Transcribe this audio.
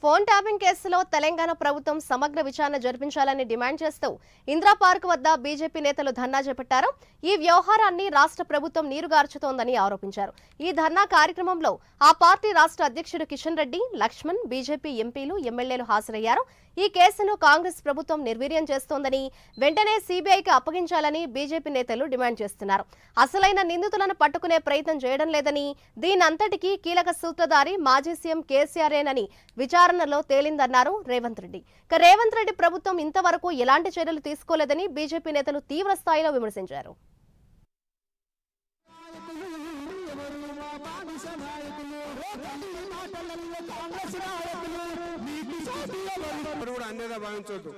Phone tapping కేసులో తెలంగాణ ప్రభుత్వం సమగ్ర విచారణ జరిపించాలని డిమాండ్ చేస్తూ ఇందిరా పార్క్ వద్ద బీజేపీ నేతలు ధర్నా చేపట్టారు. ఈ వ్యవహారాన్ని రాష్ట్ర ప్రభుత్వం నీరుగార్చుతోందని ఆరోపించారు. ఈ ధర్నా కార్యక్రమంలో ఆ పార్టీ రాష్ట్ర అధ్యక్షుడు కిషన్ రెడ్డి, లక్ష్మణ్, బీజేపీ ఎంపీలు, ఎమ్మెల్యేలు హాజరయ్యారు. ఈ కేసును కాంగ్రెస్ ప్రభుత్వం నిర్వీర్యం చేస్తోందని, వెంటనే సీబీఐకి అప్పగించాలని బీజేపీ నేతలు డిమాండ్ చేస్తున్నారు. అసలైన నిందితులను పట్టుకునే ప్రయత్నం చేయడం లేదని, దీనంతటికీ కీలక సూత్రధారి మాజీ సీఎం కేసీఆర్ఏనని విచారణలో తేలిందన్నారు రేవంత్ రెడ్డి. రేవంత్ రెడ్డి ప్రభుత్వం ఇంతవరకు ఎలాంటి చర్యలు తీసుకోలేదని బీజేపీ నేతలు తీవ్ర స్థాయిలో విమర్శించారు. కూడా అన్నేదా భావించవద్దు.